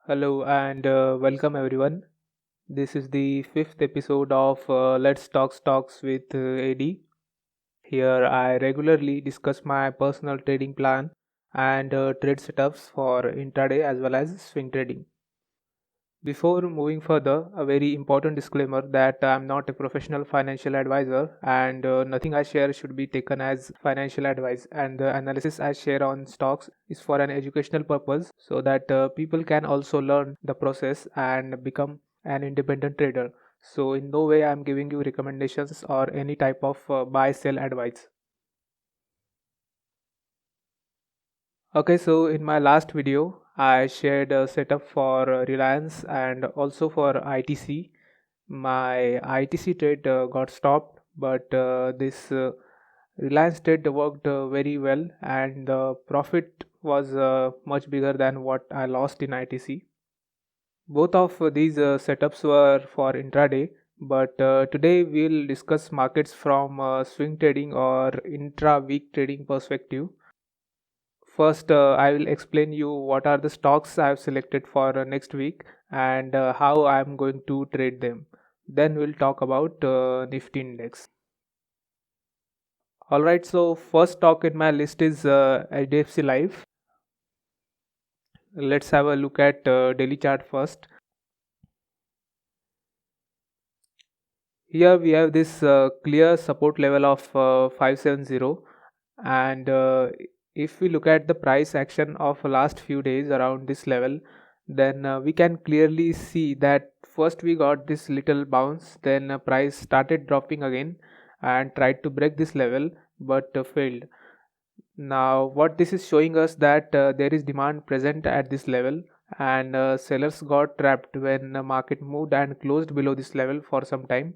Hello and welcome everyone. This is the fifth episode of Let's Talk Stocks with AD. Here I regularly discuss my personal trading plan and trade setups for intraday as well as swing trading. Before moving further, a very important disclaimer that I am not a professional financial advisor and nothing I share should be taken as financial advice, and the analysis I share on stocks is for an educational purpose so that people can also learn the process and become an independent trader. So in no way I am giving you recommendations or any type of buy sell advice. Okay, so in my last video, I shared a setup for Reliance and also for ITC. My ITC trade got stopped, but this Reliance trade worked very well, and the profit was much bigger than what I lost in ITC. Both of these setups were for intraday, but today we'll discuss markets from swing trading or intra-week trading perspective. First, I will explain you what are the stocks I have selected for next week and how I am going to trade them. Then we'll talk about Nifty Index. Alright, so first stock in my list is HDFC Life. Let's have a look at daily chart first. Here we have this clear support level of 570, and if we look at the price action of last few days around this level, then we can clearly see that first we got this little bounce, then price started dropping again and tried to break this level but failed. Now what this is showing us that there is demand present at this level, and sellers got trapped when the market moved and closed below this level for some time.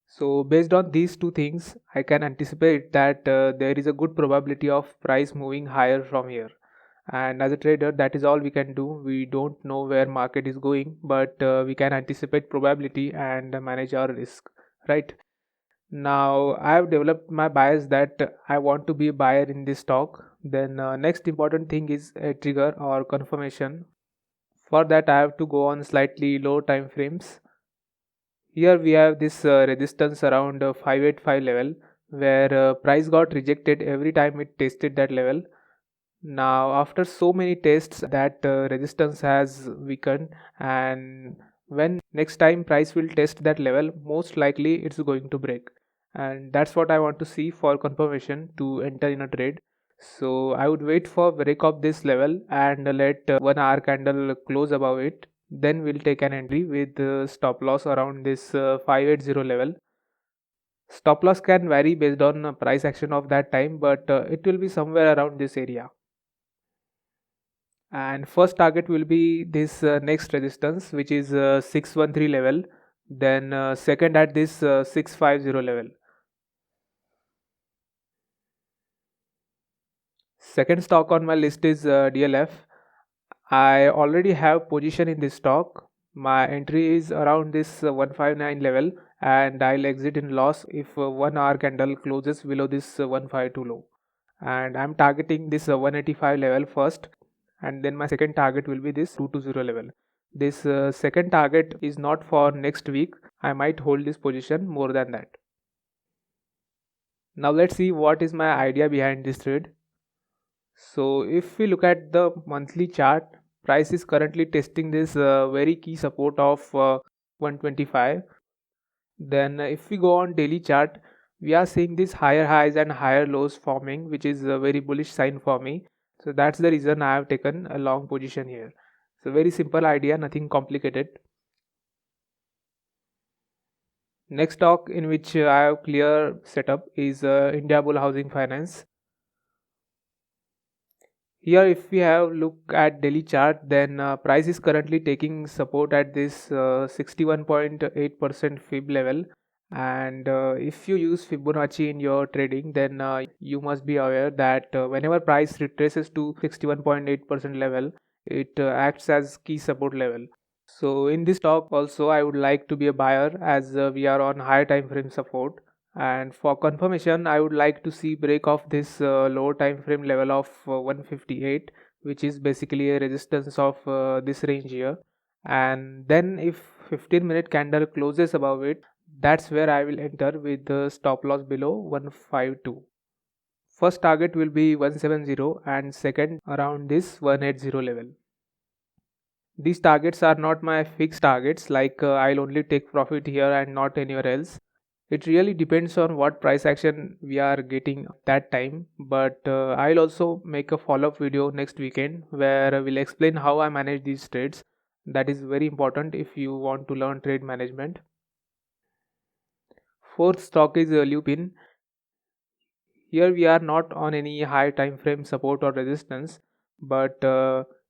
So based on these two things, I can anticipate that there is a good probability of price moving higher from here. And as a trader, that is all we can do. We don't know where market is going, but we can anticipate probability and manage our risk, right? Now I have developed my bias that I want to be a buyer in this stock. Then next important thing is a trigger or confirmation. For that, I have to go on slightly low time frames. Here we have this resistance around 585 level, where price got rejected every time it tested that level. Now after so many tests, that resistance has weakened, and when next time price will test that level, most likely it's going to break, and that's what I want to see for confirmation to enter in a trade. So I would wait for break of this level and let 1 hour candle close above it. Then we'll take an entry with stop loss around this 580 level. Stop loss can vary based on price action of that time, but it will be somewhere around this area. And first target will be this next resistance, which is 613 level. Then second at this 650 level. Second stock on my list is DLF. I already have position in this stock. My entry is around this 159 level, and I'll exit in loss if 1 hour candle closes below this 152 low. And I'm targeting this 185 level first, and then my second target will be this 220 level. This second target is not for next week. I might hold this position more than that. Now let's see what is my idea behind this trade. So if we look at the monthly chart, price is currently testing this very key support of 125. Then if we go on daily chart, we are seeing these higher highs and higher lows forming, which is a very bullish sign for me. So that's the reason I have taken a long position here. So very simple idea, nothing complicated. Next stock in which I have clear setup is Indiabulls Housing Finance. Here if we have look at daily chart, then price is currently taking support at this 61.8% fib level, and if you use Fibonacci in your trading, then you must be aware that whenever price retraces to 61.8% level, it acts as key support level. So in this stock also I would like to be a buyer, as we are on higher time frame support, and for confirmation I would like to see break of this lower time frame level of 158, which is basically a resistance of this range here. And then if 15-minute candle closes above it, that's where I will enter with the stop loss below 152. First target will be 170 and second around this 180 level. These targets are not my fixed targets, like I'll only take profit here and not anywhere else. It really depends on what price action we are getting that time, but I'll also make a follow-up video next weekend where I will explain how I manage these trades. That is very important if you want to learn trade management. Fourth stock is Lupin. Here we are not on any high time frame support or resistance, but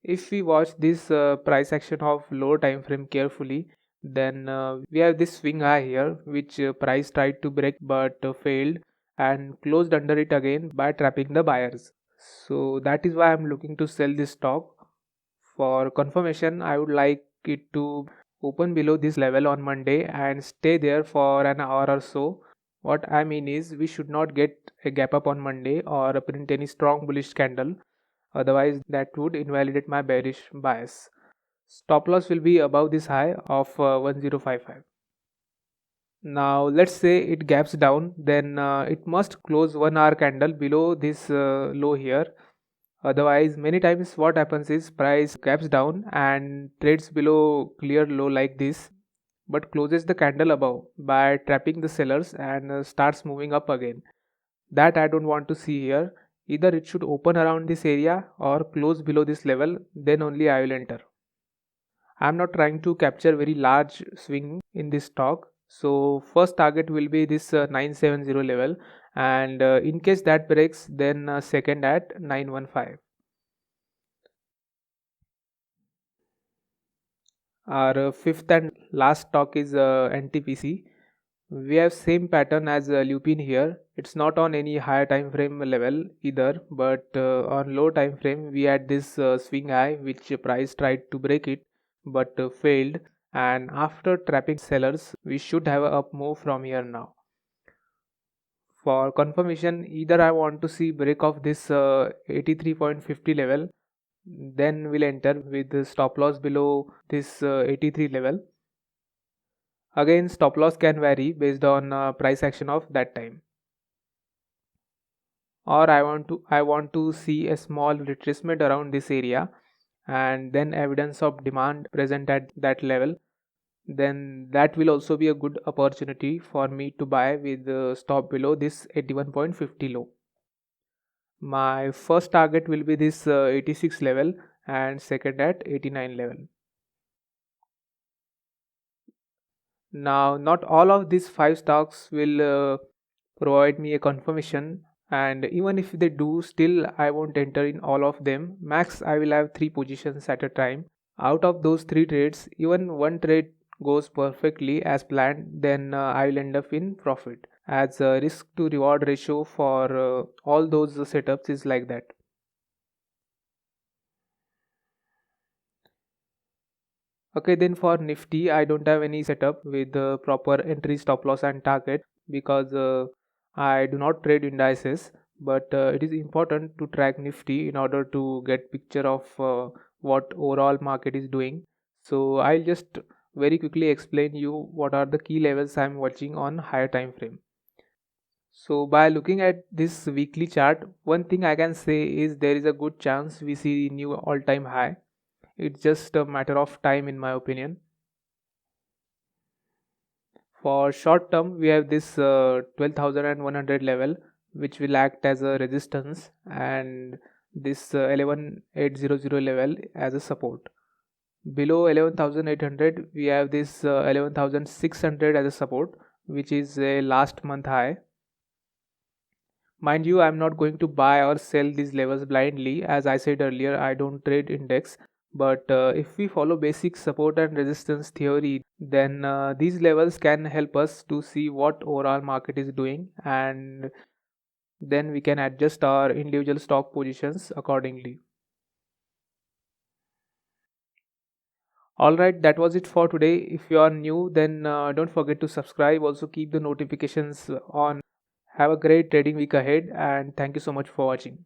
if we watch this price action of low time frame carefully, then we have this swing high here which price tried to break but failed and closed under it again by trapping the buyers. So that is why I'm looking to sell this stock. For confirmation, I would like it to open below this level on Monday and stay there for an hour or so. What I mean is, we should not get a gap up on Monday or print any strong bullish candle, otherwise, that would invalidate my bearish bias. Stop loss will be above this high of 1055. Now, let's say it gaps down, then it must close 1 hour candle below this low here. Otherwise, many times what happens is price gaps down and trades below clear low like this, but closes the candle above by trapping the sellers and starts moving up again. That I don't want to see here. Either it should open around this area or close below this level, then only I will enter. I am not trying to capture very large swing in this stock. So first target will be this 970 level, and in case that breaks, then second at 915. Our fifth and last stock is NTPC. We have same pattern as Lupin here. It's not on any higher time frame level either, but on low time frame we had this swing high which price tried to break it but failed, and after trapping sellers we should have a up move from here now. For confirmation, either I want to see break of this 83.50 level, then we'll enter with the stop loss below this 83 level. Again, stop loss can vary based on price action of that time. Or I want to see a small retracement around this area and then evidence of demand present at that level, then that will also be a good opportunity for me to buy with the stop below this 81.50 low. My first target will be this 86 level and second at 89 level. Now, not all of these 5 stocks will provide me a confirmation, and even if they do, still I won't enter in all of them. Max I will have 3 positions at a time. Out of those 3 trades, even one trade goes perfectly as planned, then I will end up in profit, as risk to reward ratio for all those setups is like that. Okay, then for Nifty, I don't have any setup with the proper entry, stop loss and target, because I do not trade indices, but it is important to track Nifty in order to get picture of what overall market is doing. So I'll just very quickly explain you what are the key levels I'm watching on higher time frame. So by looking at this weekly chart, one thing I can say is there is a good chance we see new all-time high. It's just a matter of time in my opinion. For short term, we have this 12,100 level which will act as a resistance, and this 11,800 level as a support. Below 11,800 we have this 11,600 as a support, which is a last month high. Mind you, I'm not going to buy or sell these levels blindly. As I said earlier, I don't trade index. But if we follow basic support and resistance theory, then these levels can help us to see what overall market is doing, and then we can adjust our individual stock positions accordingly. Alright, that was it for today. If you are new, then don't forget to subscribe. Also keep the notifications on. Have a great trading week ahead, and thank you so much for watching.